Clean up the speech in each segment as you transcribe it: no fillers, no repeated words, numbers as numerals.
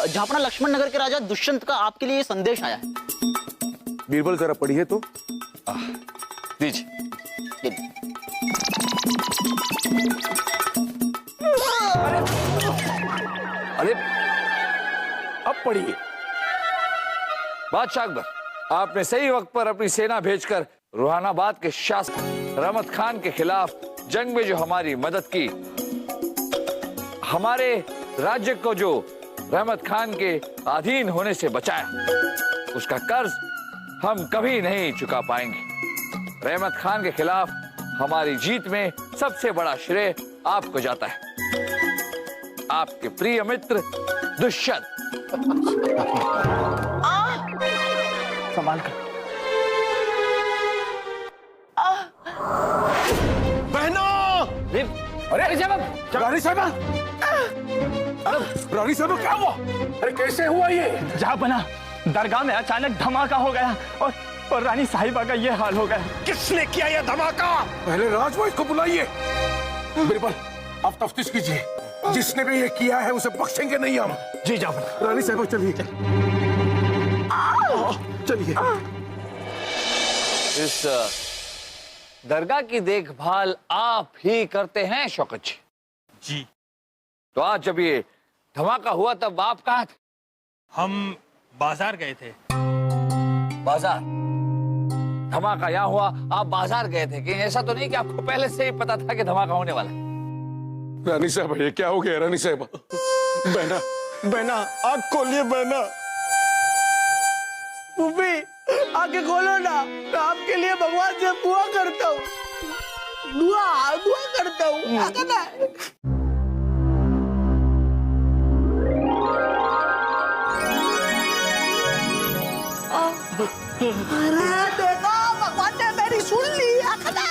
जहापना लक्ष्मण नगर के राजा दुष्यंत का आपके लिए संदेश आया है। बीरबल जरा पढ़िए तो। दीजिए। अरे अब पढ़िए। बादशाह अकबर, आपने सही वक्त पर अपनी सेना भेजकर रुहानाबाद के शासक रहमत खान के खिलाफ जंग में जो हमारी मदद की, हमारे राज्य को जो रहमत खान के अधीन होने से बचाया, उसका कर्ज हम कभी नहीं चुका पाएंगे। रहमत खान के खिलाफ हमारी जीत में सबसे बड़ा श्रेय आपको जाता है, आपके प्रिय मित्र दुष्यंत। संभाल कर। बहनों! अरे रानी साहबा! रानी साहबा क्या हुआ? अरे कैसे हुआ ये? जहाँ बना दरगाह में अचानक धमाका हो गया और रानी साहिबा का ये हाल हो गया। किसने किया ये धमाका? पहले राजवाइस को बुलाइए। बिरबल, आप तफ्तीश कीजिए। जिसने भी ये किया है उसे बख्शेंगे नहीं हम। जी जाओ। रानी साहिबा चलिए। चलिए। इस दरगाह की देखभाल आप ही करते हैं शौकत जी? जी। तो आज जब ये धमाका हुआ तब आप कहाँ थे? हम बाजार गए थे। बाजार? धमाका यहाँ हुआ, आप बाजार गए थे? कि ऐसा तो नहीं कि आपको पहले से ही पता था कि धमाका होने वाला है? रानी साहब ये क्या हो गया? रानी साहब, बहना बहना आँख खोलिए। बहना आके खोलो ना, मैं आपके लिए भगवान से दुआ करता हूँ। दुआ करता हूँ। आके ना। अरे देखो, भगवान ने मेरी सुन ली। आके ना।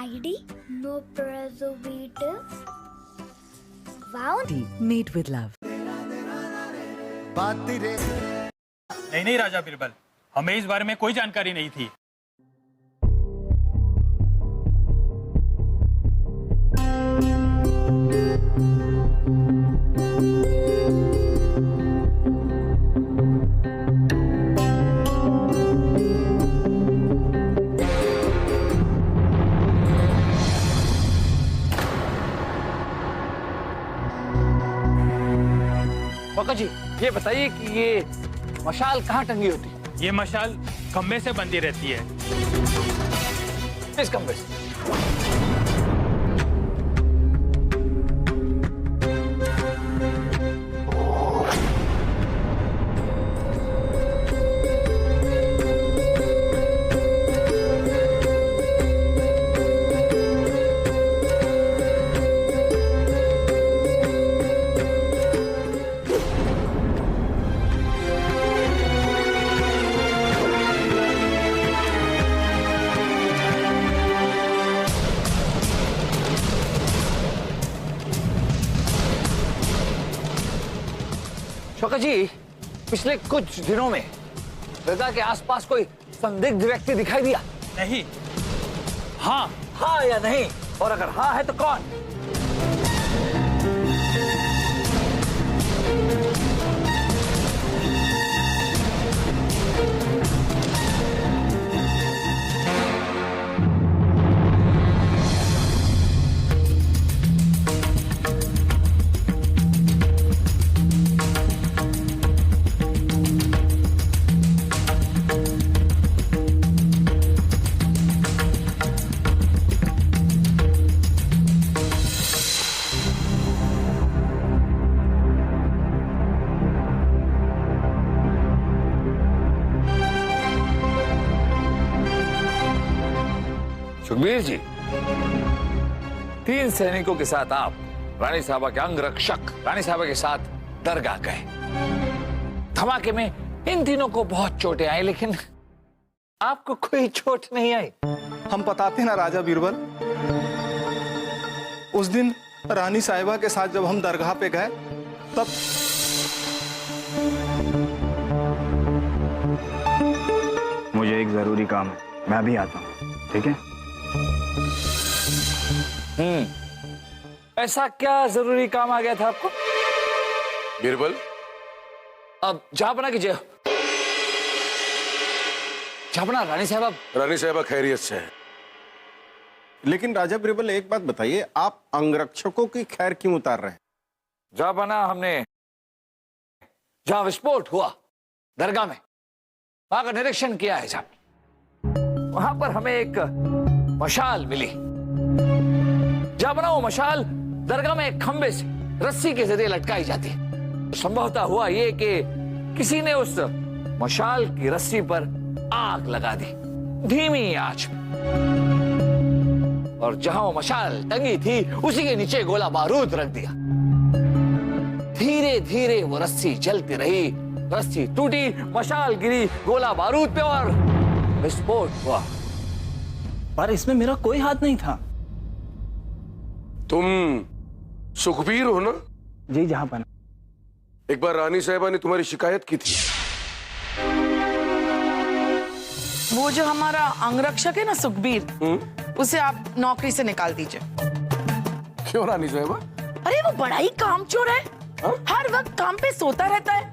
ID no preservative. Wow. Made with love. नहीं राजा बिरबल, हमें इस बारे में कोई जानकारी नहीं थी। वक़्त जी, ये बताइए कि ये मशाल कहाँ टंगी होती है? ये मशाल खंबे से बंधी रहती है। किस खंबे से? मौका जी, पिछले कुछ दिनों में दरगाह के आसपास कोई संदिग्ध व्यक्ति दिखाई दिया? नहीं। हाँ। हाँ या नहीं? और अगर हाँ है तो कौन? सुखबीर जी, 3 सैनिकों के साथ आप रानी साहबा के अंग रक्षक रानी साहबा के साथ दरगाह गए। धमाके में इन तीनों को बहुत चोटें आई, लेकिन आपको कोई चोट नहीं आई। हम बताते हैं ना राजा बीरबल, उस दिन रानी साहिबा के साथ जब हम दरगाह पे गए तब मुझे एक जरूरी काम है, मैं अभी आता हूँ, ठीक है? ऐसा क्या जरूरी काम आ गया था आपको? बीरबल, अब जहापना कीजिए। जहापना, रानी साहबा खैरियत से है। लेकिन राजा बीरबल एक बात बताइए, आप अंगरक्षकों की खैर क्यों उतार रहे हैं? जहापना, हमने जहां विस्फोट हुआ दरगाह में, वहां का निरीक्षण किया है साहब। वहां पर हमें एक मशाल मिली। जहापना, वो मशाल दरगाह में एक खंबे से रस्सी के जरिए लटकाई जाती है। संभवतः हुआ ये कि किसी ने उस मशाल की रस्सी पर आग लगा दी, धीमी आंच में, और जहां वो मशाल टंगी थी उसी के नीचे गोला बारूद रख दिया। धीरे धीरे वो रस्सी जलती रही, रस्सी टूटी, मशाल गिरी गोला बारूद पे और विस्फोट हुआ। पर इसमें मेरा कोई हाथ नहीं था। तुम सुखबीर हो ना? जी जहापना। एक बार रानी साहिबा ने तुम्हारी शिकायत की थी। वो जो हमारा अंगरक्षक है ना सुखबीर, उसे आप नौकरी से निकाल दीजिए। क्यों रानी साहिबा? अरे वो बड़ा ही कामचोर है। हर वक्त काम पे सोता रहता है।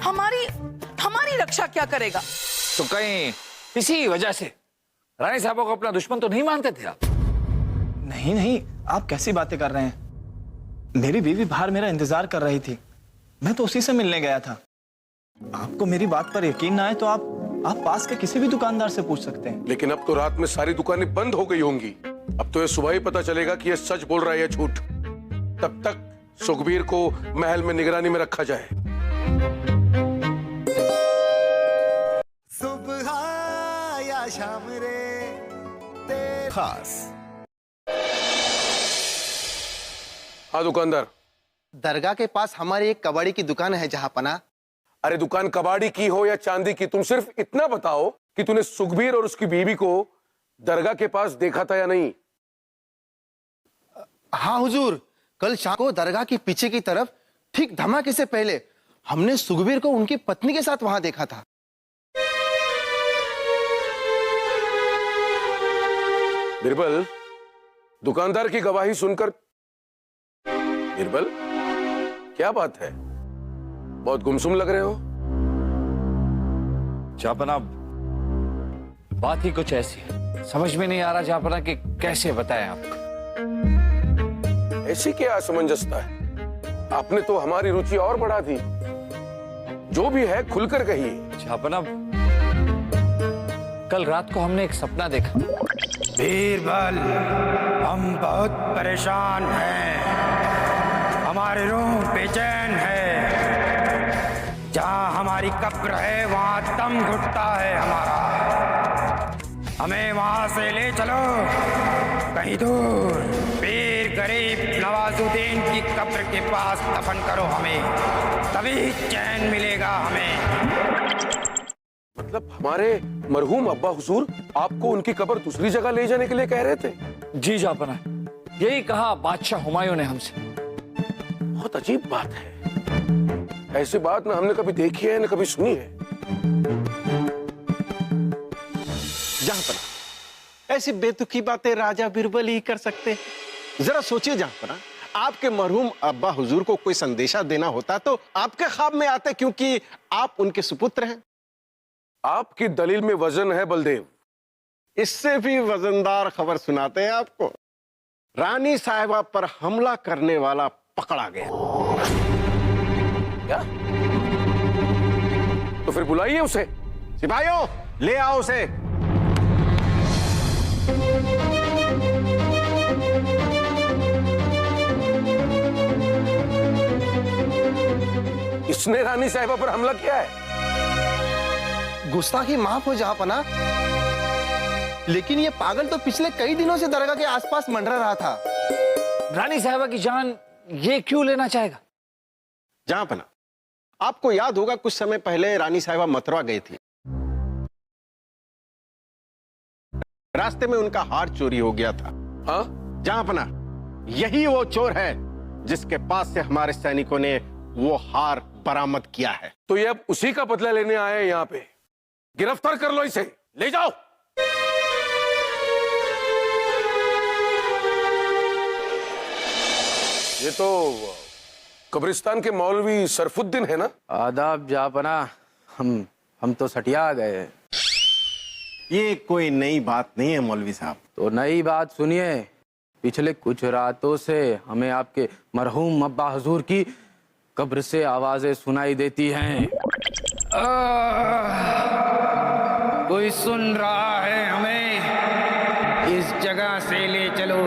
हमारी रक्षा क्या करेगा? तो कहीं इसी वजह से रानी साहबा को अपना दुश्मन तो नहीं मानते थे आप? नहीं नहीं, आप कैसी बातें कर रहे हैं? मेरी बीवी बाहर मेरा इंतजार कर रही थी, मैं तो उसी से मिलने गया था। आपको मेरी बात पर यकीन ना आए तो आप पास के किसी भी दुकानदार से पूछ सकते हैं। लेकिन अब तो रात में सारी दुकानें बंद हो गई होंगी। अब तो ये सुबह ही पता चलेगा कि ये सच बोल रहा है या झूठ। तब तक सुखबीर को महल में निगरानी में रखा जाए। सुबह या शाम रे खास। हाँ दुकानदार। दरगाह के पास हमारी एक कबाड़ी की दुकान है जहापना। अरे दुकान कबाड़ी की हो या चांदी की, तुम सिर्फ इतना बताओ कि तूने सुखबीर और उसकी बीवी को दरगाह के पास देखा था या नहीं? हाँ हुजूर, कल शाम को दरगाह के पीछे की तरफ ठीक धमाके से पहले हमने सुखबीर को उनकी पत्नी के साथ वहां देखा था। बीरबल, दुकानदार की गवाही सुनकर, बीरबल क्या बात है, बहुत गुमसुम लग रहे हो। जहापना, बात ही कुछ ऐसी है, समझ में नहीं आ रहा जहापना कि कैसे बताएं आपको। ऐसी क्या असमंजसता है? आपने तो हमारी रुचि और बढ़ा दी। जो भी है खुलकर कहिए। जहापना, कल रात को हमने एक सपना देखा। बीरबल, हम बहुत परेशान हैं, हमारे रूह बेचैन है। जहां हमारी कब्र है वहां दम घुटता है हमारा। हमें वहां से ले चलो कहीं दूर, पीर गरीब नवाजुद्दीन की कब्र के पास दफन करो हमें, तभी चैन मिलेगा हमें। मतलब हमारे मरहूम अब्बा हुजूर आपको उनकी कब्र दूसरी जगह ले जाने के लिए कह रहे थे? जी जहापना, यही कहा बादशाह हुमायूं ने हमसे। बहुत अजीब बात है। ऐसी बात ना हमने कभी देखी है ना कभी सुनी है। जहांपना ऐसी बेतुकी बातें राजा बिरबल ही कर सकते हैं। जरा सोचिए जहांपना, आपके मरहूम अब्बा हुजूर को कोई संदेशा देना होता तो आपके ख्वाब में आते, क्योंकि आप उनके सुपुत्र हैं। आपकी दलील में वजन है बलदेव। इससे भी वजनदार खबर सुनाते हैं आपको। रानी साहिबा पर हमला करने वाला पकड़ा गया। क्या? तो फिर बुलाइए उसे। सिपाहियों, ले आओ उसे। इसने रानी साहिबा पर हमला किया है। गुस्ताखी माफ हो जहांपना, लेकिन ये पागल तो पिछले कई दिनों से दरगाह के आसपास मंडरा रहा था। रानी साहिबा की जान ये क्यों लेना चाहेगा? जहांपना, आपको याद होगा कुछ समय पहले रानी साहिबा मथुरा गई थी। रास्ते में उनका हार चोरी हो गया था। हाँ? जहांपना, यही वो चोर है जिसके पास से हमारे सैनिकों ने वो हार बरामद किया है। तो ये अब उसी का बदला लेने आए हैं यहाँ पे। गिरफ्तार कर लो इसे, ले जाओ। ये तो कब्रिस्तान के मौलवी सरफुद्दीन है ना? आदाब जापना, हम तो सटिया गए हैं। ये कोई नई बात नहीं है मौलवी साहब। तो नई बात सुनिए। पिछले कुछ रातों से हमें आपके मरहूम अब्बा हुजूर की कब्र से आवाजें सुनाई देती हैं। कोई सुन रहा है हमें? इस जगह से ले चलो,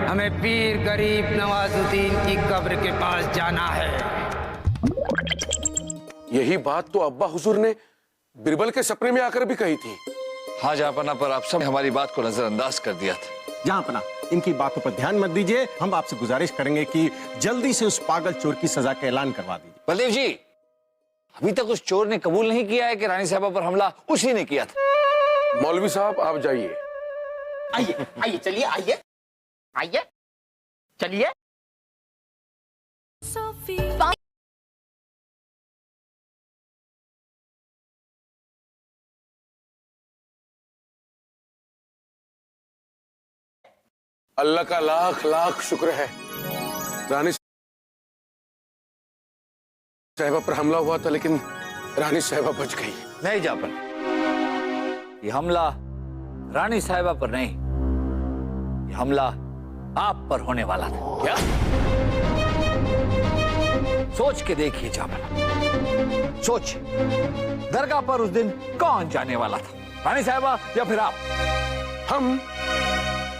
हमें पीर गरीब नवाजुद्दीन की कब्र के पास जाना है। यही बात तो अब्बा हुजूर ने बिरबल के सपने में आकर भी कही थी। हाँ जहांपना, पर आप सब हमारी बात को नजरअंदाज कर दिया था। जहांपना, इनकी बातों पर ध्यान मत दीजिए। हम आपसे गुजारिश करेंगे कि जल्दी से उस पागल चोर की सजा का ऐलान करवा दीजिए। बलदेव जी, अभी तक उस चोर ने कबूल नहीं किया है कि रानी साहिबा पर हमला उसी ने किया था। मौलवी साहब आप जाइए। आइए आइए, चलिए आइए आइए, चलिए। अल्लाह का लाख लाख शुक्र है, रानी साहिबा पर हमला हुआ था लेकिन रानी साहिबा बच गई। नहीं जापन, ये हमला रानी साहिबा पर नहीं, ये हमला आप पर होने वाला था। क्या? सोच के देखिए जापन, सोच, दरगाह पर उस दिन कौन जाने वाला था, रानी साहिबा या फिर आप? हम,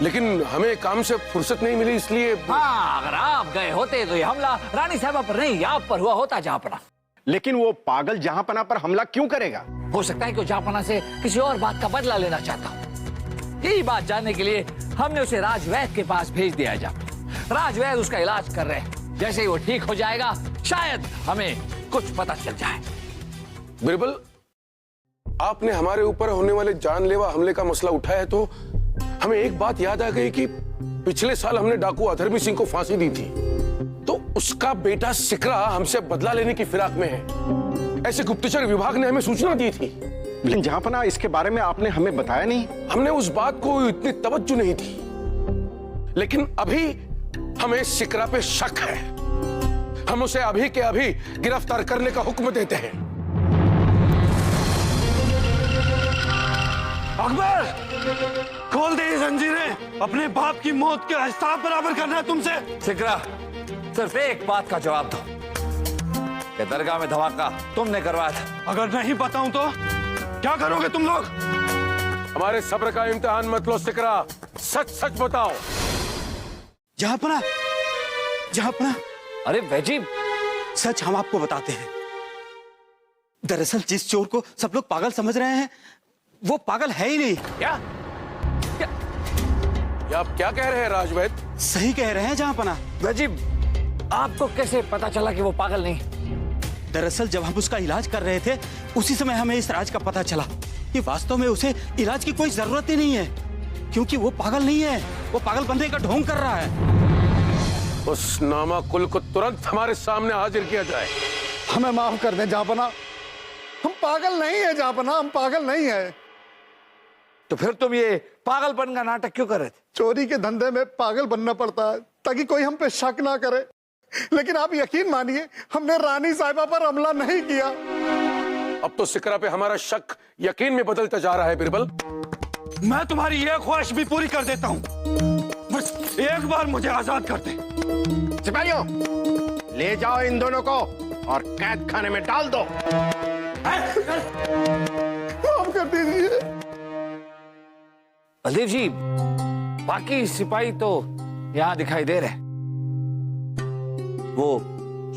लेकिन हमें काम से फुर्सत नहीं मिली इसलिए। हाँ, अगर आप गए होते तो ये हमला रानी साहिबा पर नहीं आप पर हुआ होता जहांपना। लेकिन वो पागल जहांपना पर हमला क्यों करेगा? हो सकता है कि वो जहांपना से किसी और बात का बदला लेना चाहता हो। यही बात जानने के लिए हमने उसे राजवैद्य के पास भेज दिया है। जहां राजवैद्य उसका इलाज कर रहे हैं, जैसे ही वो ठीक हो जाएगा शायद हमें कुछ पता चल जाए। बिरबल, आपने हमारे ऊपर होने वाले जानलेवा हमले का मसला उठाया तो हमें एक बात याद आ गई कि पिछले साल हमने डाकू अधर्मी सिंह को फांसी दी थी, तो उसका बेटा सिकरा हमसे बदला लेने की फिराक में है। ऐसे गुप्तचर विभाग ने हमें सूचना दी थी। लेकिन जहांपना, इसके बारे में आपने हमें बताया नहीं। हमने उस बात को इतनी तवज्जो नहीं थी, लेकिन अभी हमें सिकरा पे शक है। हम उसे अभी के अभी गिरफ्तार करने का हुक्म देते हैं। अकबर, खोल दे ये जंजीरें। अपने बाप की मौत के हिसाब बराबर करना है तुमसे। सिकरा, सिर्फ एक बात का जवाब दो कि दरगाह में धमाका तुमने करवाया था। अगर नहीं बताऊं तो क्या करोगे तुम लोग? हमारे सब्र का इम्तिहान मत लो सिकरा, सच सच बताओ। जहांपना, जहांपना, अरे वैजी, सच हम आपको बताते हैं। दरअसल जिस चोर को सब लोग पागल समझ रहे हैं वो पागल है ही नहीं। क्या? ये आप क्या कह रहे हैं राजवैद्य? सही कह रहे हैं जहांपना। वैजी, आपको कैसे पता चला कि वो पागल नहीं? दरअसल जब हम उसका इलाज कर रहे थे उसी समय हमें इस राज का पता चला कि वास्तव में उसे इलाज की कोई जरूरत ही नहीं है, क्योंकि वो पागल नहीं है, वो पागल बनने का ढोंग कर रहा है। उस नामा कुल को तुरंत हमारे सामने हाजिर किया जाए। हमें माफ कर दें जापना, हम पागल नहीं है जापना, हम पागल नहीं है। तो फिर तुम ये पागलपन का नाटक क्यों कर रहे थे? चोरी के धंधे में पागल बनना पड़ता है ताकि कोई हम पे शक ना करे, लेकिन आप यकीन मानिए हमने रानी साहिबा पर हमला नहीं किया। अब तो सिकरा पे हमारा शक यकीन में बदलता जा रहा है बिरबल। मैं तुम्हारी ये ख्वाहिश भी पूरी कर देता हूँ, बस एक बार मुझे आजाद कर दे। सिपाहियों, ले जाओ इन दोनों को और कैद खाने में डाल दो। माफ कर दीजिए। बलदेव जी, बाकी सिपाही तो यहाँ दिखाई दे रहे, वो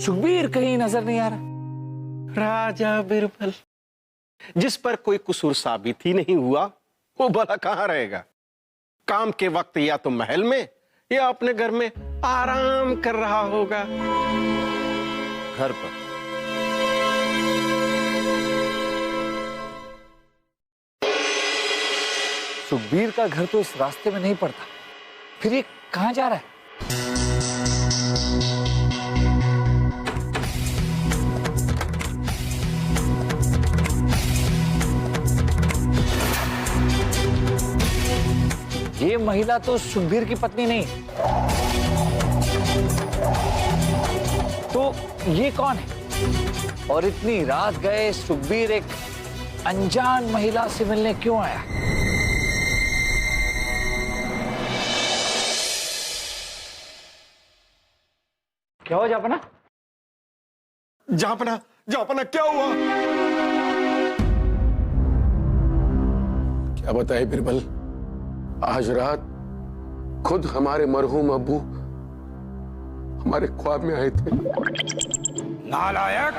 सुखबीर कहीं नजर नहीं आ रहा। राजा बिरबल, जिस पर कोई कसूर साबित ही नहीं हुआ, वो भला कहां रहेगा? काम के वक्त या तो महल में या अपने घर में आराम कर रहा होगा। घर पर सुखबीर का घर तो इस रास्ते में नहीं पड़ता, फिर ये कहां जा रहा है? ये महिला तो सुखबीर की पत्नी नहीं, तो ये कौन है? और इतनी रात गए सुखबीर एक अनजान महिला से मिलने क्यों आया? क्या हो जापना? जापना, जापना क्या हुआ? क्या बताए बिरबल, आज रात खुद हमारे मरहूम अब्बू हमारे ख्वाब में आए थे। नालायक,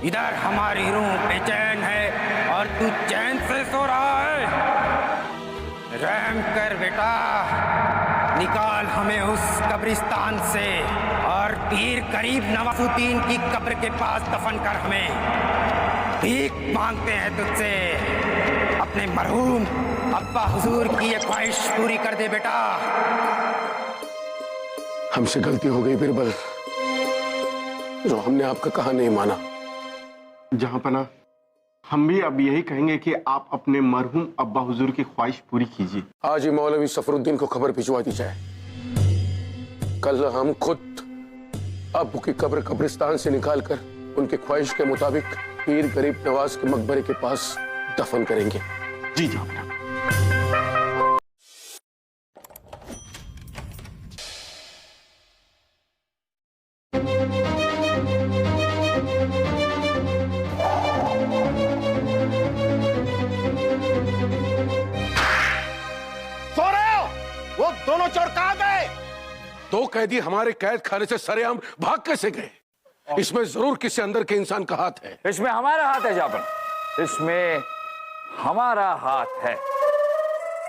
इधर हमारी रूह बेचैन है और तू चैन से सो रहा है। रहम कर बेटा, निकाल हमें उस कब्रिस्तान से और पीर करीब नवाजुद्दीन की कब्र के पास दफन कर। हमें भीख मांगते हैं तुझसे, अपने मरहूम अब्बा हुजूर की ये ख्वाहिश पूरी कर दे बेटा। हमसे गलती हो गई बिरबल, जो हमने आपका कहा नहीं माना। जहांपना, हम भी अब यही कहेंगे कि आप अपने मरहूम अब्बा हुजूर की ख्वाहिश पूरी कीजिए। आज ही मौलवी सफरुद्दीन को खबर भिजवा दी जाए। कल हम खुद अब्बू की कब्र कब्रिस्तान से निकालकर उनकी ख्वाहिश के मुताबिक पीर गरीब नवाज के मकबरे के पास दफन करेंगे। जी जहांपना। सो रहे हो? वो दोनों चोर कहां गए? दो कैदी हमारे कैद खाने से सरेआम भाग कैसे गए? इसमें जरूर किसी अंदर के इंसान का हाथ है। इसमें हमारा हाथ है जापन, इसमें हमारा हाथ है।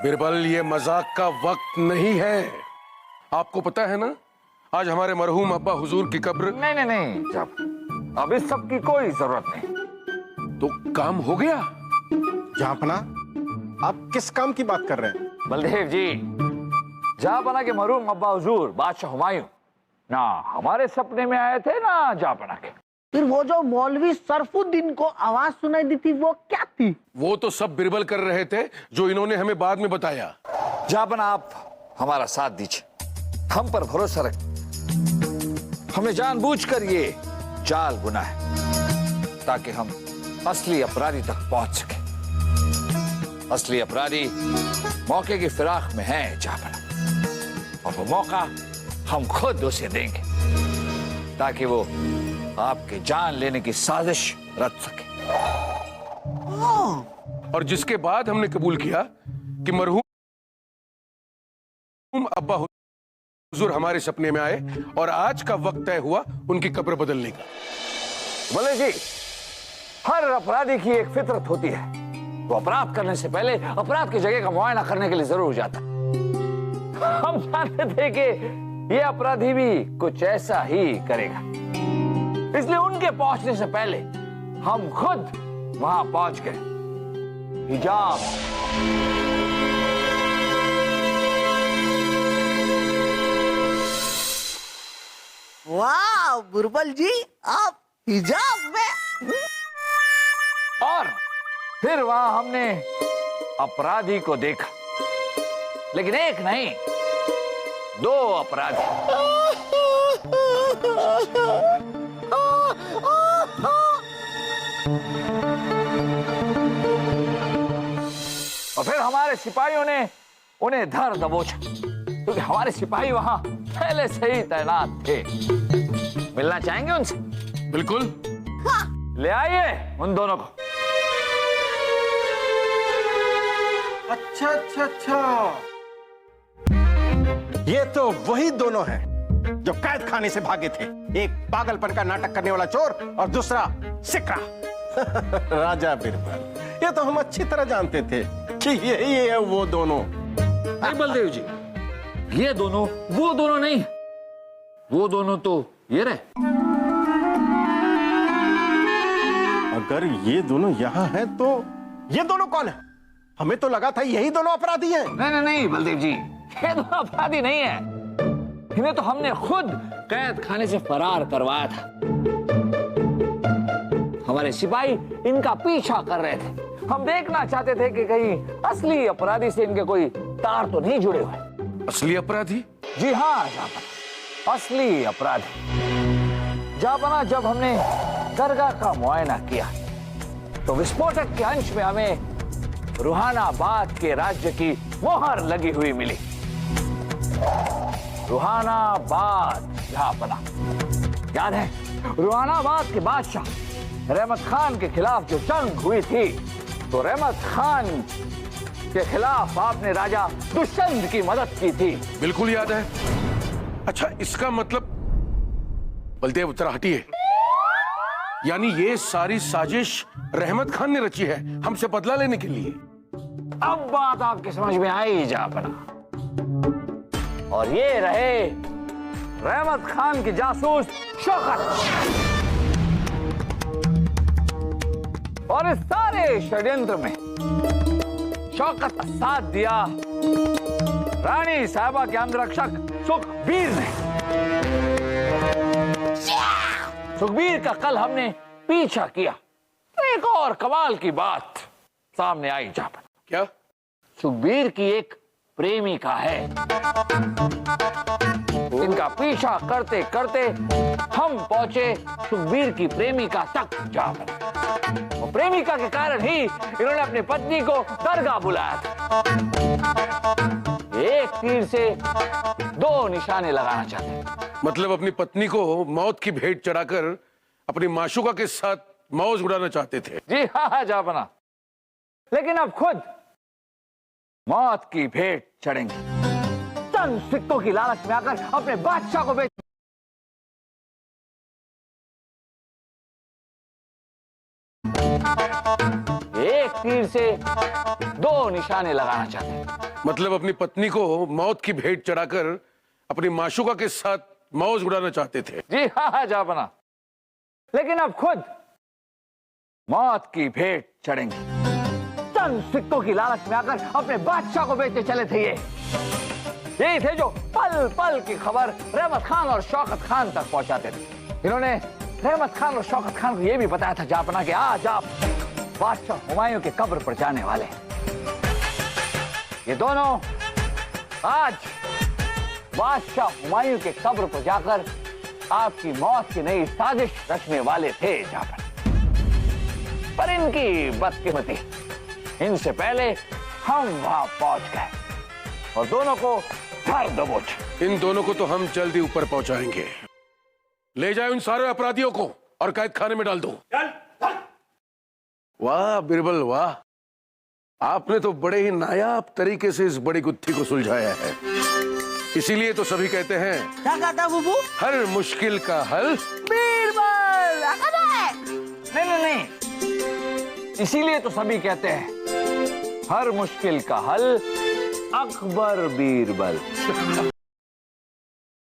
बिरबल, ये मजाक का वक्त नहीं है। आपको पता है ना, आज हमारे मरहूम अब्बा हुजूर की कब्र। नहीं जापन, अब इस सब की कोई जरूरत नहीं। तो काम हो गया। जहांपना, आप किस काम की बात कर रहे हैं? बलदेव जी, जापना के मरहूम अब्बा हुजूर बादशाह हुमायूं ना हमारे सपने में आए थे ना जापना के। फिर वो जो मौलवी सरफुद्दीन को आवाज सुनाई दी थी, वो क्या थी? वो तो सब बिरबल कर रहे थे, जो इन्होंने हमें बाद में बताया। जापना, आप हमारा साथ दीजिए, हम पर भरोसा रख। हमें जानबूझकर ये जाल बुना है ताकि हम असली अपराधी तक पहुंच सके। असली अपराधी मौके की फिराक में है जापना, और वो मौका हम खुद उसे देंगे ताकि वो आपके जान लेने की साजिश रच सके। और जिसके बाद हमने कबूल किया कि मरहूम अब्बा हुजूर हमारे सपने में आए और आज का वक्त तय हुआ उनकी कब्र बदलने का। बोले जी, हर अपराधी की एक फितरत होती है, वो अपराध करने से पहले अपराध की जगह का मुआयना करने के लिए जरूर जाता। हम जानते थे कि ये अपराधी भी कुछ ऐसा ही करेगा, इसलिए उनके पहुंचने से पहले हम खुद वहां पहुंच गए। हिजाब वाह बिरबल जी, आप हिजाब में। और फिर वहां हमने अपराधी को देखा, लेकिन एक नहीं, 2 अपराधी। और फिर हमारे सिपाहियों ने उन्हें धर दबोचा, क्योंकि हमारे सिपाही वहां पहले से ही तैनात थे। मिलना चाहेंगे उनसे? बिल्कुल। ले आइए उन दोनों को। अच्छा अच्छा अच्छा, ये तो वही दोनों हैं जो कैद खाने से भागे थे। एक पागलपन का नाटक करने वाला चोर और दूसरा सिक्का। राजा बिरबल, ये तो हम अच्छी तरह जानते थे कि यही है वो दोनों। नहीं बलदेव जी, ये दोनों वो दोनों नहीं, वो दोनों तो ये रहे। अगर ये दोनों यहाँ हैं तो ये दोनों कौन है? हमें तो लगा था यही दोनों अपराधी हैं। नहीं नहीं नहीं बलदेव जी, ये दोनों अपराधी नहीं है। इन्हें तो हमने खुद कैद खाने से फरार करवाया था। हमारे सिपाही इनका पीछा कर रहे थे। हम देखना चाहते थे कि कहीं असली अपराधी से इनके कोई तार तो नहीं जुड़े हुए। असली अपराधी? जी हाँ जापना, असली अपराधी। जापना, जब हमने दरगाह का मुआयना किया तो विस्फोटक के अंश में हमें रुहानाबाद के राज्य की मोहर लगी हुई मिली। रुहानाबाद जापना, याद है रुहानाबाद के बादशाह रहमत खान के खिलाफ जो जंग हुई थी, तो रहमत खान के खिलाफ आपने राजा दुष्यंत की मदद की थी। बिल्कुल याद है। अच्छा, इसका मतलब बलदेव जरा हटिए, यानी ये सारी साजिश रहमत खान ने रची है हमसे बदला लेने के लिए। अब बात आपके समझ में आई जापना। और ये रहे रहमत खान के जासूस शौकत। और इस सारे षड्यंत्र में शौकत का साथ दिया रानी साहिबा के अंगरक्षक सुखबीर ने। सुखबीर का कल हमने पीछा किया, एक और कमाल की बात सामने आई जापना। क्या? सुखबीर की एक प्रेमिका है। इनका पीछा करते करते हम पहुंचे सुखबीर की प्रेमिका तक जापना। और प्रेमिका के कारण ही इन्होंने अपनी पत्नी को दरगाह बुलाया था। एक तीर से 2 निशाने लगाना चाहते हैं। मतलब अपनी पत्नी को मौत की भेंट चढ़ाकर अपनी माशूका के साथ मौज उड़ाना चाहते थे। जी हाँ जापना, लेकिन अब खुद मौत की भेंट चढ़ेंगे। चंद सिक्कों की लालच में आकर अपने बादशाह को बेच एक तीर से 2 निशाने लगाना चाहते हैं। मतलब अपनी पत्नी को मौत की भेंट चढ़ाकर अपनी माशूका के साथ मौज उड़ाना चाहते थे। जी हाँ जापना, लेकिन अब खुद मौत की भेंट चढ़ेंगे। चंद सिक्कों की लालच में आकर अपने बादशाह को बेचते चले थे। यही थे जो पल पल की खबर रहमत खान और शौकत खान तक पहुंचाते थे। इन्होंने रहमत खान और शौकत खान को यह भी बताया था जापना कि आज आप बादशाह हुमायूं के कब्र पर जाने वाले। ये दोनों आज बादशाह हुमायूं के कब्र पर जाकर आपकी मौत की नई साजिश रचने वाले थे जापना। पर इनकी बदकिस्मती, इनसे पहले हम वहां पहुंच गए और दोनों को धर दबोच। इन दोनों को तो हम जल्दी ऊपर पहुंचाएंगे। ले जाओ इन सारे अपराधियों को और कैद खाने में डाल दो। वाह बिरबल वाह, आपने तो बड़े ही नायाब तरीके से इस बड़ी गुत्थी को सुलझाया है। इसीलिए तो सभी कहते हैं, क्या कहता बुबू? हर मुश्किल का हल बीरबल। नहीं, इसीलिए तो सभी कहते हैं हर मुश्किल का हल अकबर बीरबल।